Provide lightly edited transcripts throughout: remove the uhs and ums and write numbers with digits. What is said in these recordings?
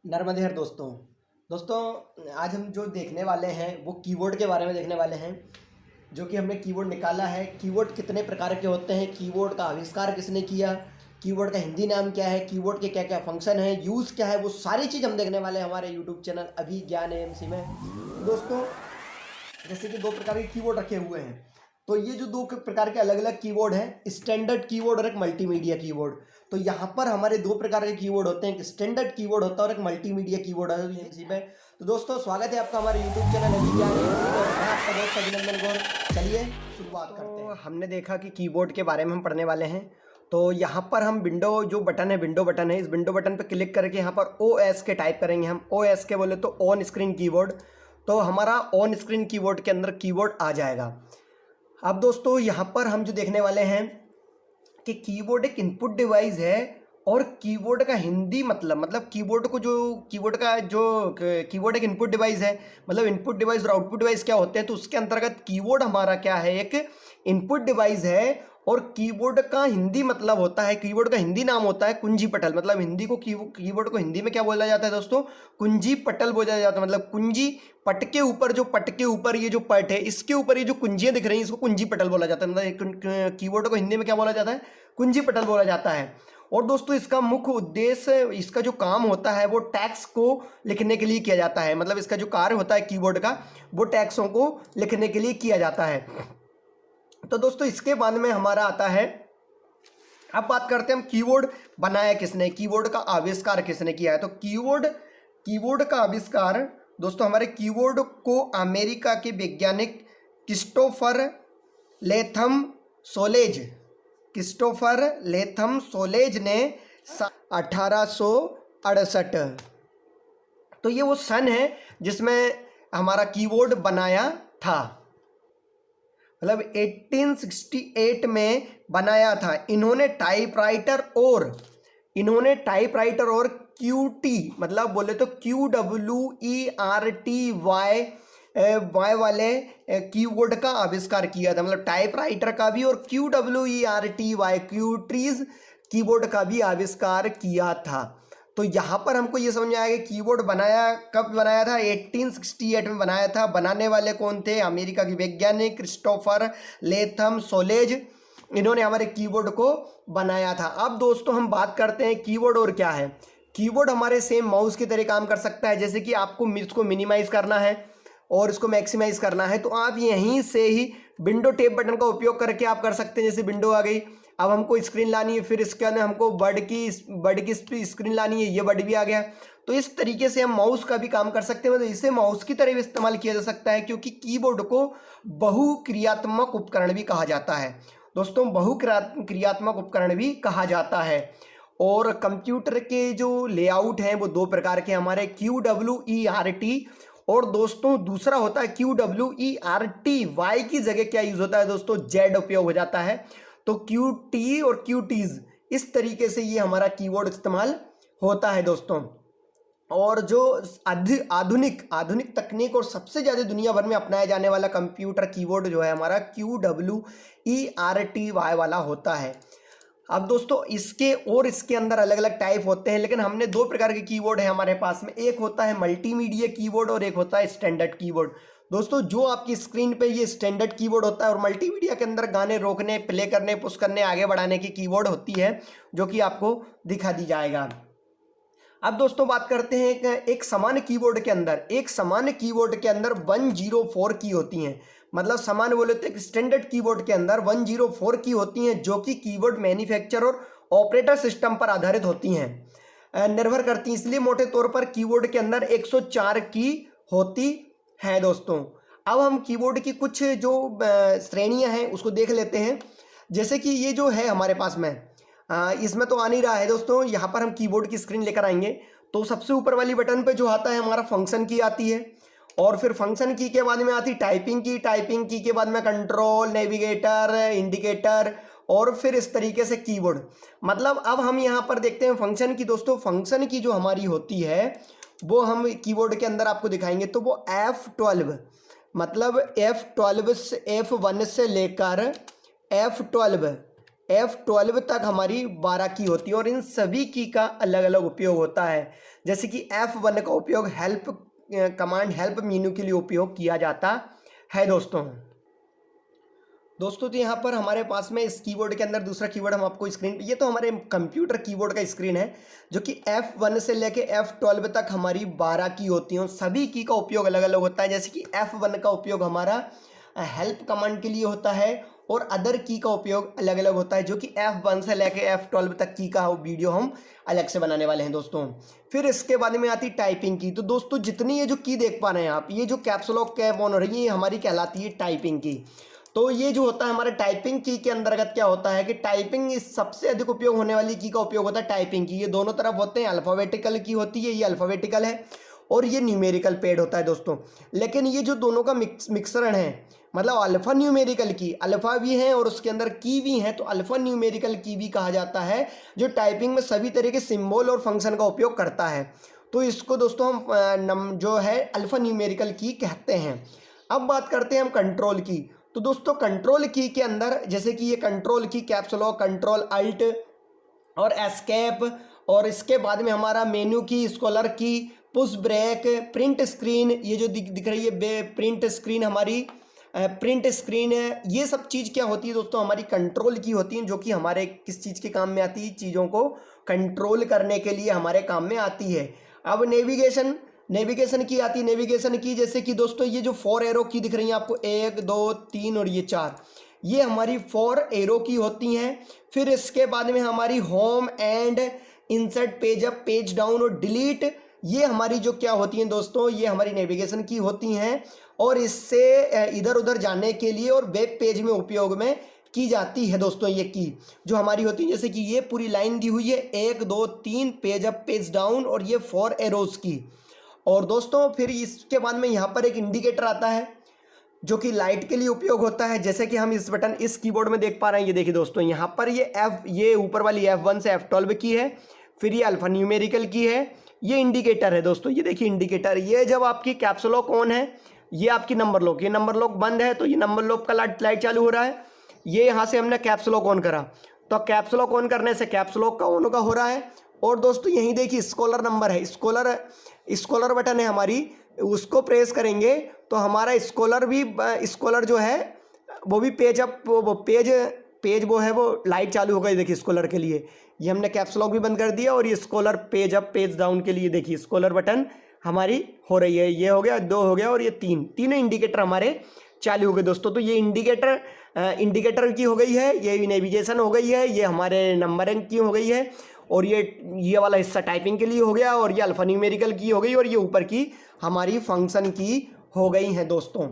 नर्मदे हर दोस्तों। आज हम जो देखने वाले हैं वो कीबोर्ड के बारे में देखने वाले हैं। जो कि हमने कीबोर्ड निकाला है, कीबोर्ड कितने प्रकार के होते हैं, कीबोर्ड का आविष्कार किसने किया, कीबोर्ड का हिंदी नाम क्या है, कीबोर्ड के क्या क्या फंक्शन है, यूज़ क्या है, वो सारी चीज़ हम देखने वाले हैं हमारे यूट्यूब चैनल अभिज्ञान एएमसी में। दोस्तों, जैसे कि दो प्रकार के कीबोर्ड रखे हुए हैं, तो ये जो दो प्रकार के अलग अलग कीबोर्ड हैं, स्टैंडर्ड कीबोर्ड और एक मल्टीमीडिया कीबोर्ड। तो यहाँ पर हमारे दो प्रकार के कीबोर्ड होते हैं, एक स्टैंडर्ड कीबोर्ड होता है और एक मल्टीमीडिया कीबोर्ड है इसी में। तो दोस्तों, स्वागत है आपका हमारे यूट्यूब चैनल अभिज्ञान और मैं आपका दोस्त अभिनंदन गौर। चलिए शुरुआत करते हैं। हमने देखा कि कीबोर्ड के बारे में हम पढ़ने वाले हैं। तो यहाँ पर हम विंडो जो बटन है, विंडो बटन है, इस विंडो बटन पर क्लिक करके यहाँ पर OS के टाइप करेंगे। हम OS के बोले तो ऑन स्क्रीन कीबोर्ड। तो हमारा ऑन स्क्रीन कीबोर्ड के अंदर कीबोर्ड आ जाएगा। अब दोस्तों, यहाँ पर हम जो देखने वाले हैं कि कीबोर्ड एक इनपुट डिवाइस है और कीबोर्ड का हिंदी मतलब कीबोर्ड को जो कीबोर्ड एक इनपुट डिवाइस है, मतलब इनपुट डिवाइस और आउटपुट डिवाइस क्या होते हैं, तो उसके अंतर्गत कीबोर्ड हमारा क्या है, एक इनपुट डिवाइस है। और कीबोर्ड का हिंदी मतलब होता है, कीबोर्ड का हिंदी नाम होता है कुंजी पटल। मतलब हिंदी को कीबोर्ड को हिंदी में क्या बोला जाता है दोस्तों, कुंजी पटल बोला जाता है। मतलब कुंजी पट के ऊपर, जो पट के ऊपर ये जो पट है, इसके ऊपर ये जो कुंजियां दिख रही हैं, इसको कुंजी पटल बोला जाता है। मतलब कीबोर्ड को हिंदी में क्या बोला जाता है, कुंजी पटल बोला जाता है। और दोस्तों, इसका मुख्य उद्देश्य, इसका जो काम होता है वो टैक्स को लिखने के लिए किया जाता है। मतलब इसका जो कार्य होता है कीबोर्ड का, वो टैक्सों को लिखने के लिए किया जाता है। तो दोस्तों, इसके बाद में हमारा आता है, अब बात करते हैं हम कीबोर्ड बनाया किसने, कीबोर्ड का आविष्कार किसने किया है। तो कीबोर्ड का आविष्कार दोस्तों, हमारे कीबोर्ड को अमेरिका के वैज्ञानिक क्रिस्टोफर लेथम सोलेज ने 1868, तो ये वो सन है जिसमें हमारा कीबोर्ड बनाया था। मतलब 1868 में बनाया था। इन्होंने टाइपराइटर और QT, मतलब बोले तो QWERTY वाले कीबोर्ड का आविष्कार किया था। मतलब टाइपराइटर का भी और QWERTY कीबोर्ड का भी आविष्कार किया था। तो यहाँ पर हमको ये समझ में आएगा कि कीबोर्ड कब बनाया था, 1868 में बनाया था। बनाने वाले कौन थे, अमेरिका के वैज्ञानिक क्रिस्टोफर लेथम सोलेज, इन्होंने हमारे कीबोर्ड को बनाया था। अब दोस्तों, हम बात करते हैं कीबोर्ड और क्या है। कीबोर्ड हमारे सेम माउस की तरह काम कर सकता है। जैसे कि आपको इसको मिनिमाइज करना है और इसको मैक्सिमाइज करना है, तो आप यहीं से ही विंडो टैब बटन का उपयोग करके आप कर सकते हैं। जैसे विंडो आ गई, अब हमको स्क्रीन लानी है, फिर इसके अंदर हमको वर्ड की स्क्रीन लानी है, ये वर्ड भी आ गया। तो इस तरीके से हम माउस का भी काम कर सकते हैं। मतलब इसे माउस की तरह भी इस्तेमाल किया जा सकता है, क्योंकि कीबोर्ड को बहुक्रियात्मक उपकरण भी कहा जाता है। दोस्तों, बहुक्रियात्मक उपकरण भी कहा जाता है। और कंप्यूटर के जो लेआउट हैं वो दो प्रकार के हमारे, QWERT और दोस्तों दूसरा होता है QWERTY की जगह क्या यूज होता है दोस्तों, Z उपयोग हो जाता है। तो QT और QTs, इस तरीके से ये हमारा कीबोर्ड इस्तेमाल होता है दोस्तों। और जो आधुनिक तकनीक और सबसे ज़्यादा दुनिया भर में अपनाया जाने वाला कंप्यूटर कीबोर्ड जो है हमारा QWERTY वाला होता है। अब दोस्तों, इसके अंदर अलग अलग टाइप होते हैं, लेकिन हमने दो प्रकार के कीबोर्ड है हमारे पास में। एक होता है मल्टीमीडिया कीबोर्ड और एक होता है स्टैंडर्ड कीबोर्ड। दोस्तों, जो आपकी स्क्रीन पे ये स्टैंडर्ड कीबोर्ड होता है और मल्टीमीडिया के अंदर गाने रोकने, प्ले करने, पुश करने, आगे बढ़ाने की कीबोर्ड होती है, जो कि आपको दिखा दी जाएगा। अब दोस्तों, बात करते हैं एक सामान्य कीबोर्ड के अंदर 104 की होती हैं। मतलब सामान्य बोले तो एक स्टैंडर्ड कीबोर्ड के अंदर 104 की होती हैं, जो कि कीबोर्ड मैन्युफैक्चरर और ऑपरेटर सिस्टम पर आधारित होती हैं, निर्भर करती हैं। इसलिए मोटे तौर पर कीबोर्ड के अंदर 104 की होती है दोस्तों। अब हम कीबोर्ड की कुछ जो श्रेणियां हैं उसको देख लेते हैं। जैसे कि ये जो है हमारे पास में, इसमें तो आ नहीं रहा है दोस्तों। यहाँ पर हम कीबोर्ड की स्क्रीन लेकर आएंगे, तो सबसे ऊपर वाली बटन पे जो आता है हमारा फंक्शन की आती है, और फिर फंक्शन की के बाद में आती टाइपिंग की के बाद में कंट्रोल, नेविगेटर, इंडिकेटर, और फिर इस तरीके से कीबोर्ड। मतलब अब हम यहाँ पर देखते हैं फंक्शन की। दोस्तों, फंक्शन की जो हमारी होती है वो हम कीबोर्ड के अंदर आपको दिखाएंगे। तो वो F12, मतलब F1 से लेकर F12 F12 तक हमारी 12 की होती है और इन सभी की का अलग अलग उपयोग होता है। जैसे कि F1 का उपयोग हेल्प कमांड हेल्प मेन्यू के लिए उपयोग किया जाता है दोस्तों। तो यहाँ पर हमारे पास में इस कीबोर्ड के अंदर दूसरा कीवर्ड हम आपको स्क्रीन पे, ये तो हमारे कंप्यूटर कीबोर्ड का स्क्रीन है जो कि F1 से लेके F12 तक हमारी 12 की होती हैं। सभी की का उपयोग अलग अलग होता है। जैसे कि F1 का उपयोग हमारा हेल्प कमांड के लिए होता है और अदर की का उपयोग अलग अलग होता है, जो कि F1 से लेके F12 तक की का वीडियो हम अलग से बनाने वाले हैं दोस्तों। फिर इसके बाद में आती टाइपिंग की। तो दोस्तों जितनी ये जो की देख पा रहे हैं आप, ये जो कैप्स लॉक कैप ऑन हो रही है, ये हमारी कहलाती है टाइपिंग की। तो ये जो होता है हमारे टाइपिंग की के अंतर्गत क्या होता है कि टाइपिंग इस सबसे अधिक उपयोग होने वाली की का उपयोग होता है टाइपिंग की। ये दोनों तरफ होते हैं, अल्फ़ाबेटिकल की होती है, ये अल्फ़ाबेटिकल है और ये न्यूमेरिकल पेड होता है दोस्तों। लेकिन ये जो दोनों का मिक्सरण है, मतलब अल्फ़ा न्यूमेरिकल की, अल्फ़ा भी हैं और उसके अंदर की भी हैं, तो अल्फ़ा न्यूमेरिकल की भी कहा जाता है, जो टाइपिंग में सभी तरह के सिंबल और फंक्शन का उपयोग करता है। तो इसको दोस्तों हम जो है अल्फ़ा न्यूमेरिकल की कहते हैं। अब बात करते हैं हम कंट्रोल की। तो दोस्तों कंट्रोल की के अंदर जैसे कि ये कंट्रोल की, कैप्स लॉक, कंट्रोल अल्ट और एस्केप, और इसके बाद में हमारा मेनू की, स्कॉलर की, पुश ब्रेक, प्रिंट स्क्रीन, ये जो दिख रही है प्रिंट स्क्रीन, हमारी प्रिंट स्क्रीन है, ये सब चीज़ क्या होती है दोस्तों, हमारी कंट्रोल की होती है, जो कि हमारे किस चीज़ के काम में आती है, चीज़ों को कंट्रोल करने के लिए हमारे काम में आती है। अब नेविगेशन की आती है। नेविगेशन की जैसे कि दोस्तों ये जो 4 एरो की दिख रही है आपको, 1 2 3 और ये 4, ये हमारी 4 एरो की होती हैं। फिर इसके बाद में हमारी home and insert, page up, page down और डिलीट, ये हमारी जो क्या होती हैं दोस्तों, ये हमारी नेविगेशन की होती हैं और इससे इधर उधर जाने के लिए और वेब पेज में उपयोग में की जाती है दोस्तों। ये की जो हमारी होती है, जैसे कि ये पूरी लाइन दी हुई है 1 2 3, पेज अप, पेज डाउन और ये 4 एरोज की। और दोस्तों फिर इसके बाद में यहाँ पर एक इंडिकेटर आता है जो कि लाइट के लिए उपयोग होता है। जैसे कि हम इस बटन इस कीबोर्ड में देख पा रहे हैं, ये देखिए दोस्तों, यहाँ पर ये ऊपर वाली F1 से F12 की है, फिर ये अल्फा न्यूमेरिकल की है, ये इंडिकेटर है दोस्तों। ये देखिए इंडिकेटर, ये जब आपकी कैप्स लॉक ऑन है, ये आपकी नंबर लॉक, ये नंबर लॉक बंद है, तो ये नंबर लॉक का लाइट चालू हो रहा है। ये यहाँ से हमने कैप्स लॉक ऑन करा, तो कैप्स लॉक ऑन करने से कैप्स लॉक का ऑन का हो रहा है। और दोस्तों यहीं देखिए स्कॉलर नंबर है, स्कॉलर बटन है हमारी, उसको प्रेस करेंगे तो हमारा स्कॉलर जो है वो भी पेज अप, वो पेज वो है, वो लाइट चालू हो गई। देखिए स्कॉलर के लिए ये हमने कैप्स लॉक भी बंद कर दिया और ये scholar page up, page down के लिए देखिए स्कॉलर बटन हमारी हो रही है। ये हो गया, 2 हो गया और ये तीनों इंडिकेटर हमारे चालू हो गए दोस्तों। तो ये इंडिकेटर की हो गई है, ये नेविगेशन हो गई है, ये हमारे नंबरिंग की हो गई है, और ये वाला हिस्सा टाइपिंग के लिए हो गया, और ये अल्फा न्यूमेरिकल की हो गई, और ये ऊपर की हमारी फंक्शन की हो गई हैं दोस्तों।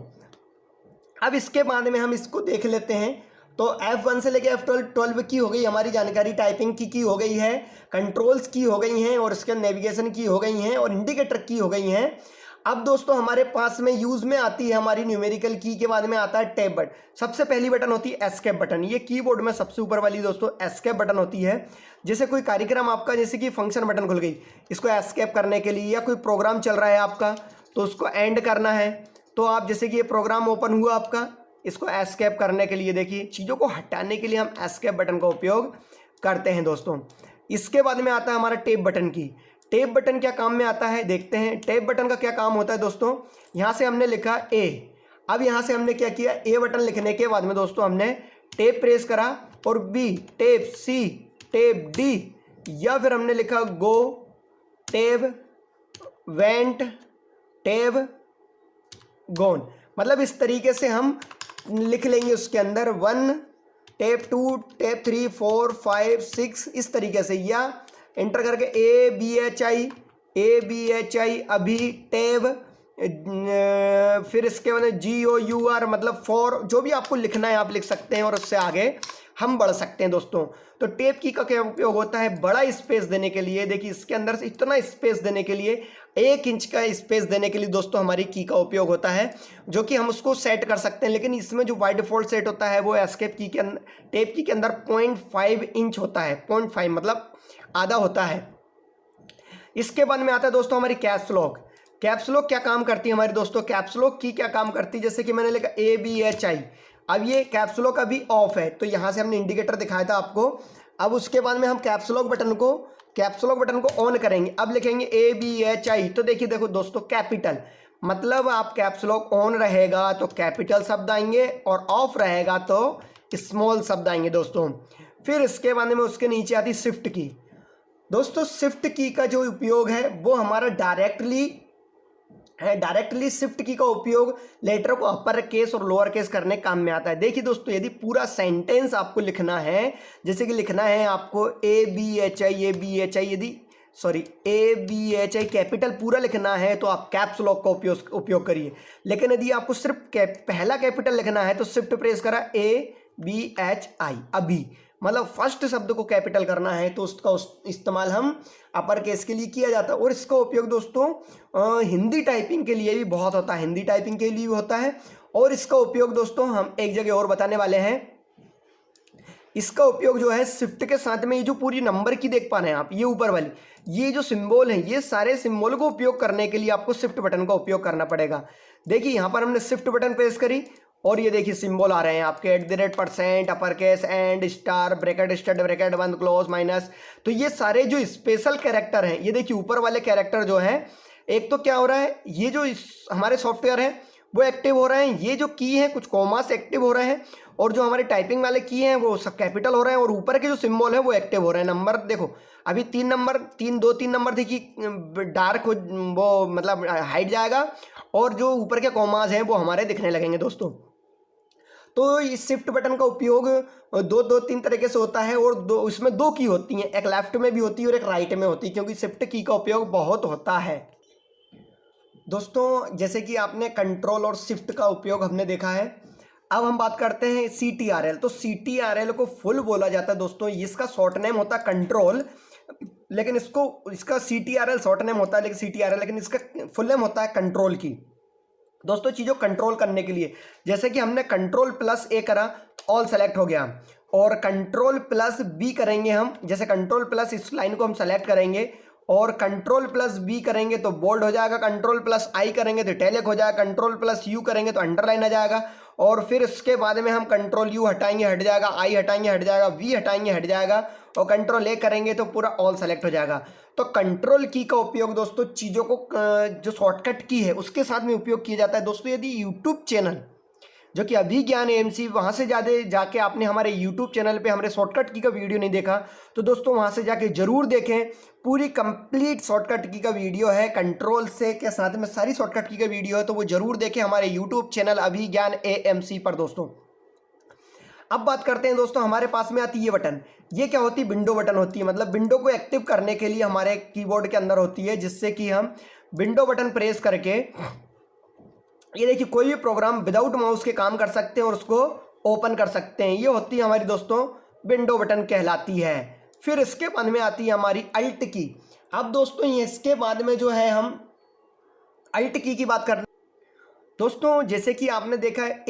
अब इसके बाद में हम इसको देख लेते हैं। तो F1 से लेके F12 की हो गई हमारी जानकारी, टाइपिंग की हो गई है, कंट्रोल्स की हो गई हैं, और इसके नेविगेशन की हो गई हैं, और इंडिकेटर की हो गई हैं। अब दोस्तों हमारे पास में यूज में आती है हमारी न्यूमेरिकल की के बाद में आता है टैब बटन। सबसे पहली बटन होती है एस्केप बटन, ये कीबोर्ड में सबसे ऊपर वाली दोस्तों एस्केप बटन होती है। जैसे कोई कार्यक्रम आपका, जैसे कि फंक्शन बटन खुल गई, इसको एस्केप करने के लिए, या कोई प्रोग्राम चल रहा है आपका तो उसको एंड करना है, तो आप जैसे कि ये प्रोग्राम ओपन हुआ आपका, इसको एस्केप करने के लिए, देखिए चीज़ों को हटाने के लिए हम एस्केप बटन का उपयोग करते हैं दोस्तों। इसके बाद में आता है हमारा टैब बटन की। टैब बटन क्या काम में आता है देखते हैं। टैब बटन का क्या काम होता है दोस्तों, यहाँ से हमने लिखा ए, अब यहाँ से हमने क्या किया, ए बटन लिखने के बाद में दोस्तों हमने टैब प्रेस करा, और बी, टैब सी, टैब डी, या फिर हमने लिखा गो, टैब वेंट, टैब गोन, मतलब इस तरीके से हम लिख लेंगे उसके अंदर 1, टैब 2, टैब 3, 4, 5, 6 इस तरीके से, या एंटर करके ABHI अभी, टैब, फिर इसके बाद GOUR मतलब फॉर, जो भी आपको लिखना है आप लिख सकते हैं और उससे आगे हम बढ़ सकते हैं दोस्तों। तो टैब की का क्या उपयोग होता है, बड़ा स्पेस देने के लिए। देखिए इसके अंदर से इतना स्पेस देने के लिए, 1 इंच का स्पेस देने के लिए दोस्तों हमारी की का उपयोग होता है, जो कि हम उसको सेट कर सकते हैं। लेकिन इसमें जो बाय डिफॉल्ट सेट होता है वो एस्केप की के अंदर, टैब की के अंदर 0.5 इंच होता है, 0.5 मतलब आधा होता है। इसके बाद में आता है दोस्तों हमारी कैप्स लॉक। कैप्स लॉक क्या काम करती है हमारी दोस्तों, कैप्स लॉक की क्या काम करती है, जैसे कि मैंने लिखा ABHI, अब ये कैप्स लॉक अभी ऑफ है, तो यहाँ से हमने इंडिकेटर दिखाया था आपको। अब उसके बाद में हम कैप्स लॉक बटन को ऑन करेंगे। अब लिखेंगे ABHI, तो देखिए देखो दोस्तों कैपिटल, मतलब आप कैप्स लॉक ऑन रहेगा तो कैपिटल शब्द आएंगे और ऑफ रहेगा तो स्मॉल शब्द आएंगे दोस्तों। फिर इसके बाद में उसके नीचे आती शिफ्ट की। दोस्तों शिफ्ट की का जो उपयोग है वो हमारा डायरेक्टली शिफ्ट की का उपयोग लेटर को अपर केस और लोअर केस करने काम में आता है। देखिए दोस्तों, यदि पूरा सेंटेंस आपको लिखना है, जैसे कि लिखना है आपको ABHI, ABHI कैपिटल पूरा लिखना है तो आप कैप्स लॉक का उपयोग करिए। लेकिन यदि आपको सिर्फ पहला कैपिटल लिखना है तो शिफ्ट प्रेस करा ABHI, अभी मतलब फर्स्ट शब्द को कैपिटल करना है तो उसका इस्तेमाल हम अपर केस के लिए किया जाता है। और इसका उपयोग दोस्तों हिंदी टाइपिंग के लिए भी बहुत होता है, हिंदी टाइपिंग के लिए भी होता है। और इसका उपयोग दोस्तों हम एक जगह और बताने वाले हैं। इसका उपयोग जो है शिफ्ट के साथ में, ये जो पूरी नंबर की देख पा रहे हैं आप, ये ऊपर वाली ये जो सिंबल है, ये सारे सिंबल को उपयोग करने के लिए आपको शिफ्ट बटन का उपयोग करना पड़ेगा। देखिए यहाँ पर हमने शिफ्ट बटन प्रेस करी और ये देखिए सिंबल आ रहे हैं आपके @ upper case and star bracket stud bracket बंद क्लोज माइनस। तो ये सारे जो स्पेशल कैरेक्टर हैं, ये देखिए ऊपर वाले कैरेक्टर जो हैं, एक तो क्या हो रहा है, ये जो हमारे सॉफ्टवेयर है वो एक्टिव हो रहे हैं, ये जो की है कुछ कॉमा से एक्टिव हो रहे हैं, और जो हमारे टाइपिंग वाले की हैं वो सब कैपिटल हो रहे हैं, और ऊपर के जो सिंबल है वो एक्टिव हो रहे हैं। नंबर देखो अभी 3 नंबर थी कि डार्क वो मतलब हाइट जाएगा, और जो ऊपर के कॉमाज हैं वो हमारे दिखने लगेंगे दोस्तों। तो इस शिफ्ट बटन का उपयोग दो तीन तरीके से होता है, और इसमें 2 की होती हैं, एक लेफ्ट में भी होती है और एक राइट में होती है, क्योंकि शिफ्ट की का उपयोग बहुत होता है दोस्तों। जैसे कि आपने कंट्रोल और शिफ्ट का उपयोग हमने देखा है। अब हम बात करते हैं CTRL। तो CTRL को फुल बोला जाता है दोस्तों, इसका शॉर्ट नेम होता है कंट्रोल, लेकिन इसका CTRL शॉर्ट नेम होता है, लेकिन इसका फुल नेम होता है कंट्रोल की दोस्तों। चीज़ों कंट्रोल करने के लिए, जैसे कि हमने Ctrl+A करा, ऑल सेलेक्ट हो गया, और Ctrl+B करेंगे हम, जैसे Ctrl+ इस लाइन को हम सेलेक्ट करेंगे और Ctrl+B करेंगे तो बोल्ड हो जाएगा, Ctrl+I करेंगे तो इटैलिक हो जाएगा, Ctrl+U करेंगे तो अंडरलाइन आ जाएगा, और फिर इसके बाद में हम Ctrl+U हटाएंगे हट जाएगा, I हटाएंगे हट जाएगा, V हटाएंगे हट जाएगा, और Ctrl+A करेंगे तो पूरा ऑल सेलेक्ट हो जाएगा। तो कंट्रोल की का उपयोग दोस्तों चीज़ों को जो शॉर्टकट की है उसके साथ में उपयोग किया जाता है दोस्तों। यदि यूट्यूब चैनल जो कि अभिज्ञान AMC, वहाँ से जाके आपने हमारे यूट्यूब चैनल पे हमारे शॉर्टकट की का वीडियो नहीं देखा तो दोस्तों वहाँ से जाके ज़रूर देखें, पूरी कंप्लीट शॉर्टकट की का वीडियो है, कंट्रोल से के साथ में सारी शॉर्टकट की का वीडियो है, तो वो ज़रूर देखें हमारे यूट्यूब चैनल अभिज्ञान AMC पर दोस्तों। अब बात करते हैं दोस्तों, हमारे पास में आती है ये बटन। ये क्या होती है? विंडो बटन होती है, मतलब विंडो को एक्टिव करने के लिए हमारे कीबोर्ड के अंदर होती है, जिससे कि हम विंडो बटन प्रेस करके ये देखिए कोई भी प्रोग्राम विदाउट माउस के काम कर सकते हैं और उसको ओपन कर सकते हैं। ये होती है हमारी दोस्तों विंडो बटन कहलाती है। फिर इसके बाद में आती है हमारी अल्ट की। अब दोस्तों इसके बाद में जो है हम अल्ट की बात कर रहे हैं दोस्तों। जैसे कि आपने देखा है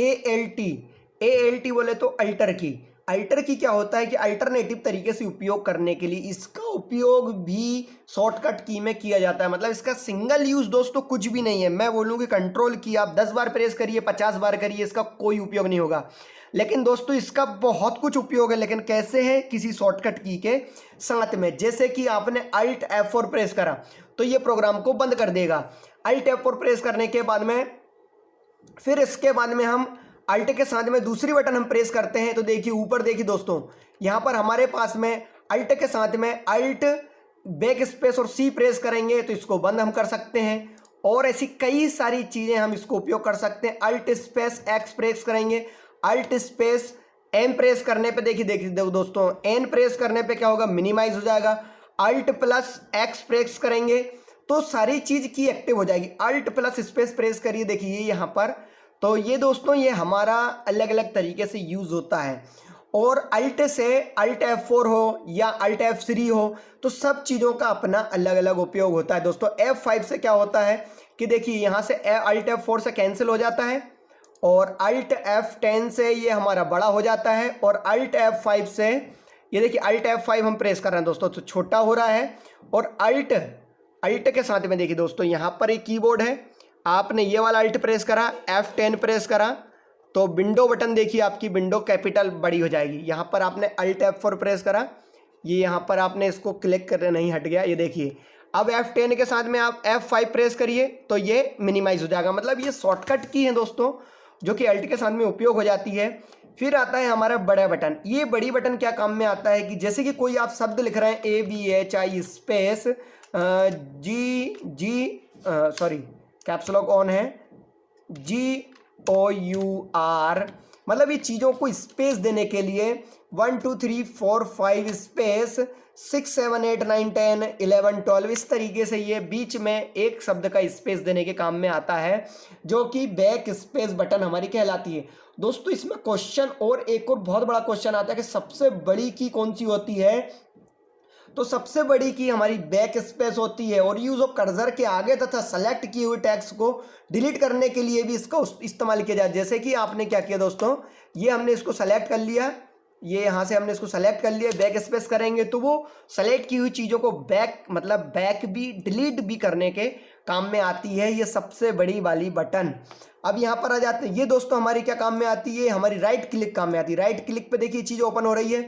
ALT बोले तो अल्टर की। अल्टर की क्या होता है कि अल्टरनेटिव तरीके से उपयोग करने के लिए इसका उपयोग भी शॉर्टकट की में किया जाता है, मतलब इसका सिंगल यूज दोस्तों कुछ भी नहीं है। मैं बोलूँ कि कंट्रोल की आप 10 बार प्रेस करिए, 50 बार करिए, इसका कोई उपयोग नहीं होगा। लेकिन दोस्तों इसका बहुत कुछ उपयोग है, लेकिन कैसे है? किसी शॉर्टकट की के साथ में। जैसे कि आपने Alt F4 प्रेस करा तो ये प्रोग्राम को बंद कर देगा। Alt F4 प्रेस करने के बाद में फिर इसके बाद में हम अल्ट के साथ में दूसरी बटन हम प्रेस करते हैं तो देखिए ऊपर देखिए दोस्तों, यहाँ पर हमारे पास में अल्ट के साथ में अल्ट बैक स्पेस और C प्रेस करेंगे तो इसको बंद हम कर सकते हैं। और ऐसी कई सारी चीज़ें हम इसको उपयोग कर सकते हैं। अल्ट स्पेस X प्रेस करेंगे, अल्ट स्पेस M प्रेस करने पे देखिए दोस्तों N प्रेस करने पे क्या होगा? मिनिमाइज हो जाएगा। Alt+X प्रेस करेंगे तो सारी चीज़ की एक्टिव हो जाएगी। Alt+ स्पेस प्रेस करिए, देखिए यहाँ पर। तो ये दोस्तों ये हमारा अलग अलग तरीके से यूज़ होता है। और अल्ट से Alt F4 हो या Alt F3 हो तो सब चीज़ों का अपना अलग अलग उपयोग होता है दोस्तों। F5 से क्या होता है कि देखिए यहाँ से Alt F4 से कैंसिल हो जाता है, और Alt F10 से ये हमारा बड़ा हो जाता है, और Alt F5 से ये देखिए Alt F5 हम प्रेस कर रहे हैं दोस्तों तो छोटा हो रहा है। और अल्ट के साथ में देखिए दोस्तों यहाँ पर एक कीबोर्ड है, आपने ये वाला अल्ट प्रेस करा, F10 प्रेस करा तो विंडो बटन देखिए आपकी विंडो कैपिटल बड़ी हो जाएगी। यहाँ पर आपने अल्ट F4 प्रेस करा, ये यहाँ पर आपने इसको क्लिक करना नहीं हट गया, ये देखिए। अब F10 के साथ में आप F5 प्रेस करिए तो ये मिनिमाइज हो जाएगा। मतलब ये शॉर्टकट की है दोस्तों, जो कि अल्ट के साथ में उपयोग हो जाती है। फिर आता है हमारा बड़ा बटन। ये बड़ी बटन क्या काम में आता है कि जैसे कि कोई आप शब्द लिख रहे हैं ABHI space sorry caps lock on है, GOUR, मतलब ये चीज़ों को स्पेस देने के लिए 1 2 3 4 5 स्पेस 6 7 8 9 10 11 12 इस तरीके से ये बीच में एक शब्द का स्पेस देने के काम में आता है, जो कि बैक स्पेस बटन हमारी कहलाती है। दोस्तों इसमें क्वेश्चन और एक और बहुत बड़ा क्वेश्चन आता है कि सबसे बड़ी की कौन सी होती है, तो सबसे बड़ी की हमारी बैक स्पेस होती है। और यूज ऑफ कर्सर के आगे तथा सेलेक्ट किए हुए टेक्स्ट को डिलीट करने के लिए भी इसका इस्तेमाल किया जाए। जैसे कि आपने क्या किया दोस्तों, ये हमने इसको सेलेक्ट कर लिया, ये यहाँ से हमने इसको सेलेक्ट कर लिया, बैक स्पेस करेंगे तो वो सेलेक्ट की हुई चीज़ों को बैक मतलब बैक भी डिलीट भी करने के काम में आती है ये सबसे बड़ी वाली बटन। अब यहाँ पर आ जाते हैं, ये दोस्तों हमारी क्या काम में आती है, हमारी राइट क्लिक काम में आती है। राइट क्लिक पे देखिए चीज़ ओपन हो रही है,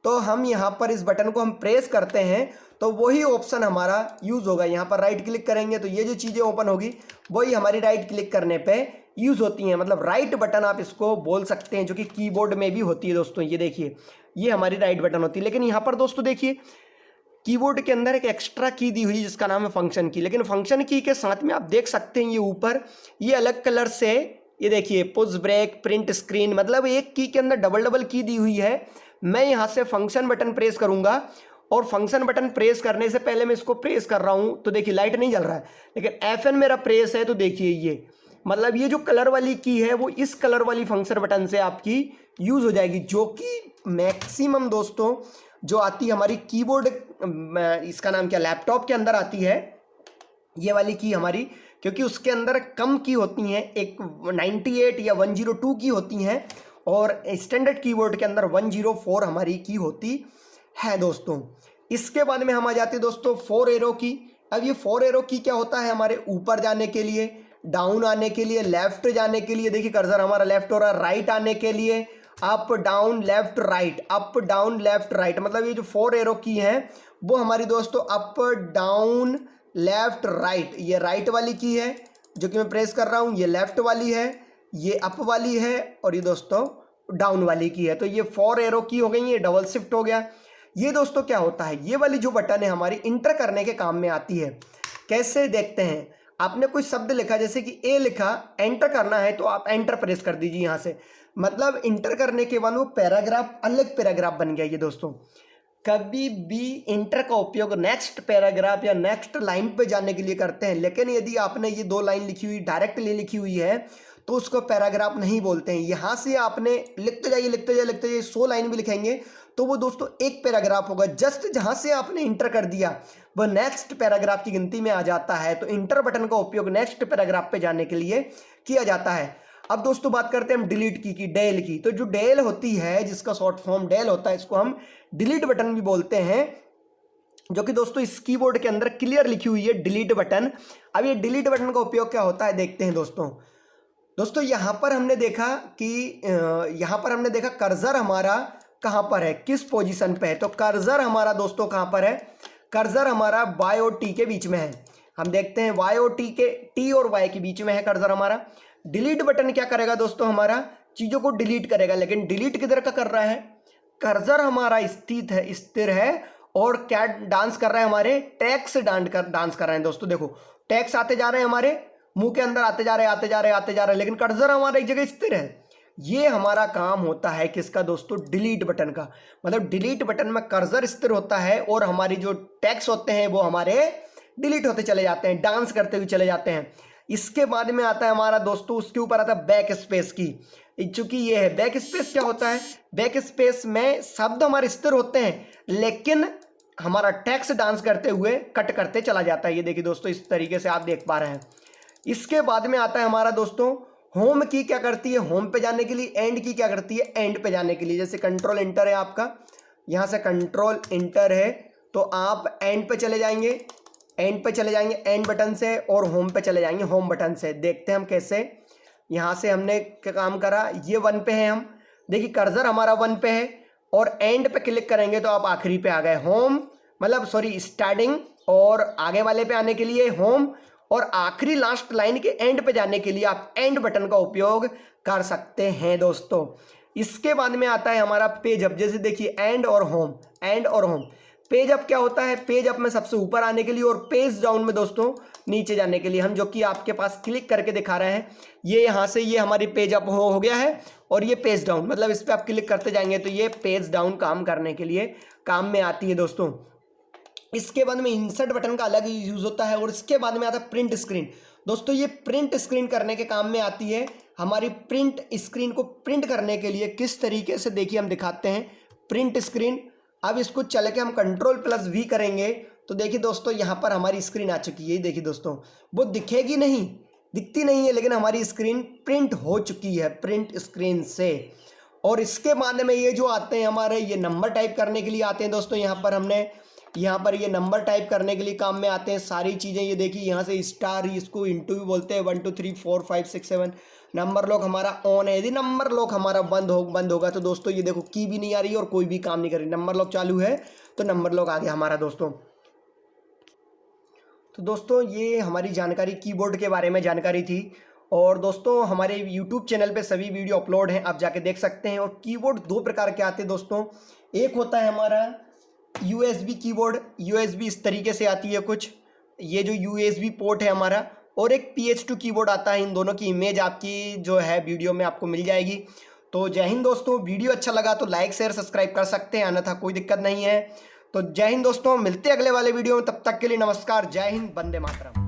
तो हम यहाँ पर इस बटन को हम प्रेस करते हैं तो वही ऑप्शन हमारा यूज़ होगा। यहाँ पर राइट क्लिक करेंगे तो ये जो चीज़ें ओपन होगी वही हमारी राइट क्लिक करने पे यूज़ होती हैं। मतलब राइट बटन आप इसको बोल सकते हैं, जो कि कीबोर्ड में भी होती है दोस्तों। ये देखिए ये हमारी राइट बटन होती है। लेकिन यहाँ पर दोस्तों देखिए कीबोर्ड के अंदर एक एक्स्ट्रा की दी हुई है जिसका नाम है फंक्शन की। लेकिन फंक्शन की के साथ में आप देख सकते हैं ये ऊपर ये अलग कलर से, ये देखिए पुश ब्रेक प्रिंट स्क्रीन, मतलब एक की के अंदर डबल डबल की दी हुई है। मैं यहाँ से फंक्शन बटन प्रेस करूँगा और फंक्शन बटन प्रेस करने से पहले मैं इसको प्रेस कर रहा हूँ तो देखिए लाइट नहीं जल रहा है, लेकिन FN मेरा प्रेस है तो देखिए ये मतलब ये जो कलर वाली की है वो इस कलर वाली फंक्शन बटन से आपकी यूज़ हो जाएगी, जो कि मैक्सिमम दोस्तों जो आती है हमारी कीबोर्ड, इसका नाम क्या लैपटॉप के अंदर आती है ये वाली की हमारी, क्योंकि उसके अंदर कम की होती हैं, एक 98 या 102 की होती हैं और स्टैंडर्ड कीबोर्ड के अंदर 104 हमारी की होती है दोस्तों। इसके बाद में हम आ जाते हैं दोस्तों 4 एरो की। अब ये 4 एरो की क्या होता है, हमारे ऊपर जाने के लिए, डाउन आने के लिए, लेफ्ट जाने के लिए, देखिए कर्सर हमारा लेफ्ट हो रहा है, राइट आने के लिए up down left right, up down left right, मतलब ये जो 4 एरो की है वो हमारी दोस्तों अप डाउन लेफ्ट राइट, ये राइट वाली की है जो कि मैं प्रेस कर रहा हूँ, ये लेफ्ट वाली है, ये अप वाली है और ये दोस्तों डाउन वाली की है। तो ये 4 एरो की हो गई, ये डबल शिफ्ट हो गया। ये दोस्तों क्या होता है, ये वाली जो बटन है हमारी इंटर करने के काम में आती है। कैसे देखते हैं, आपने कोई शब्द लिखा जैसे कि ए लिखा, एंटर करना है तो आप एंटर प्रेस कर दीजिए यहाँ से, मतलब इंटर करने के बाद वो पैराग्राफ अलग पैराग्राफ बन गया। ये दोस्तों कभी भी इंटर का उपयोग नेक्स्ट पैराग्राफ या नेक्स्ट लाइन पे जाने के लिए करते हैं, लेकिन यदि आपने ये 2 लाइन लिखी हुई डायरेक्टली लिखी हुई है तो उसको पैराग्राफ नहीं बोलते हैं। यहाँ से आपने लिखते जाइए लिखते जाइए लिखते जाइए, 100 लाइन भी लिखेंगे तो वो दोस्तों एक पैराग्राफ होगा। जस्ट जहाँ से आपने इंटर कर दिया वह नेक्स्ट पैराग्राफ की गिनती में आ जाता है। तो इंटर बटन का उपयोग नेक्स्ट पैराग्राफ पे जाने के लिए किया जाता है। अब दोस्तों बात करते हैं हम डिलीट की डेल की। तो जो डेल होती है, जिसका शॉर्ट फॉर्म डेल होता है, इसको हम डिलीट बटन भी बोलते हैं, जो कि दोस्तों इस कीबोर्ड के अंदर क्लियर लिखी हुई है डिलीट बटन। अब ये डिलीट बटन का उपयोग क्या होता है देखते हैं दोस्तों यहाँ पर हमने देखा कि कर्सर हमारा कहाँ पर है, किस पोजीशन पे है। तो कर्सर हमारा दोस्तों कहाँ पर है, कर्सर हमारा Y और T के बीच में है। हम देखते हैं Y और T के, T और Y के बीच में है कर्सर हमारा। डिलीट बटन क्या करेगा दोस्तों, हमारा चीज़ों को डिलीट करेगा, लेकिन डिलीट किधर का कर रहा है, कर्सर हमारा स्थिर है और क्या डांस कर रहा है, हमारे टैक्स डांस कर रहे हैं दोस्तों। देखो टैक्स आते जा रहे हैं, हमारे मुंह के अंदर आते जा रहे हैं, लेकिन कर्सर हमारा एक जगह स्थिर है। ये हमारा काम होता है किसका दोस्तों, डिलीट बटन का। मतलब डिलीट बटन में कर्सर स्थिर होता है और हमारी जो टैक्स होते हैं वो हमारे डिलीट होते चले जाते हैं, डांस करते हुए चले जाते हैं। इसके बाद में आता है हमारा दोस्तों, उसके ऊपर आता है बैक स्पेस की। चूंकि ये है बैक स्पेस, क्या होता है, बैक स्पेस में शब्द हमारे स्थिर होते हैं लेकिन हमारा टेक्स्ट डांस करते हुए कट करते चला जाता है। ये देखिए दोस्तों इस तरीके से आप देख पा रहे हैं। इसके बाद में आता है हमारा दोस्तों होम की, क्या करती है होम पे जाने के लिए, एंड की क्या करती है एंड पे जाने के लिए। जैसे कंट्रोल इंटर है आपका, यहाँ से कंट्रोल इंटर है तो आप एंड पे चले जाएंगे, एंड पे चले जाएंगे एंड बटन से, और होम पे चले जाएंगे होम बटन से। देखते हैं हम कैसे। यहाँ से हमने क्या काम करा, ये 1 पे है, हम देखिए कर्सर हमारा 1 पे है और एंड पे क्लिक करेंगे तो आप आखिरी पे आ गए, होम मतलब सॉरी स्टार्टिंग, और आगे वाले पे आने के लिए होम, और आखिरी लास्ट लाइन के एंड पे जाने के लिए आप एंड बटन का उपयोग कर सकते हैं दोस्तों। इसके बाद में आता है हमारा पेज अप, जैसे देखिए एंड और होम, एंड और होम। पेज अप क्या होता है, पेज अप में सबसे ऊपर आने के लिए और पेज डाउन में दोस्तों नीचे जाने के लिए, हम जो कि आपके पास क्लिक करके दिखा रहे हैं, ये यहाँ से ये हमारी पेज अप हो गया है, और ये पेज डाउन मतलब इस पर आप क्लिक करते जाएंगे तो ये पेज डाउन काम करने के लिए काम में आती है दोस्तों। इसके बाद में इंसर्ट बटन का अलग यूज होता है, और इसके बाद में आता है प्रिंट स्क्रीन। दोस्तों ये प्रिंट स्क्रीन करने के काम में आती है, हमारी प्रिंट स्क्रीन को प्रिंट करने के लिए किस तरीके से देखिए हम दिखाते हैं प्रिंट स्क्रीन। अब इसको चल के हम Ctrl+V करेंगे तो देखिए दोस्तों यहाँ पर हमारी स्क्रीन आ चुकी है। देखिए दोस्तों वो दिखेगी नहीं, दिखती नहीं है, लेकिन हमारी स्क्रीन प्रिंट हो चुकी है प्रिंट स्क्रीन से। और इसके बाद में ये जो आते हैं हमारे, ये नंबर टाइप करने के लिए आते हैं दोस्तों। यहाँ पर हमने यहाँ पर ये नंबर टाइप करने के लिए काम में आते हैं सारी चीज़ें। ये देखिए यहाँ से स्टार, इसको इंटू भी बोलते हैं, 1 2 3 4 5 6 7। नंबर लॉक हमारा ऑन है, यदि नंबर लॉक हमारा बंद होगा तो दोस्तों ये देखो की भी नहीं आ रही और कोई भी काम नहीं कर रही। नंबर लॉक चालू है तो नंबर लॉक आ गया हमारा दोस्तों। तो दोस्तों ये हमारी जानकारी कीबोर्ड के बारे में जानकारी थी। और दोस्तों हमारे यूट्यूब चैनल पे सभी वीडियो अपलोड हैं, आप जाके देख सकते हैं। और कीबोर्ड 2 प्रकार के आते हैं दोस्तों। एक होता है हमारा USB कीबोर्ड, USB इस तरीके से आती है कुछ, ये जो USB पोर्ट है हमारा, और एक PH2 कीबोर्ड आता है। इन दोनों की इमेज आपकी जो है वीडियो में आपको मिल जाएगी। तो जय हिंद दोस्तों, वीडियो अच्छा लगा तो लाइक शेयर सब्सक्राइब कर सकते हैं, अन्यथा कोई दिक्कत नहीं है। तो जय हिंद दोस्तों, मिलते हैं अगले वाले वीडियो में, तब तक के लिए नमस्कार, जय हिंद, वंदे मातरम।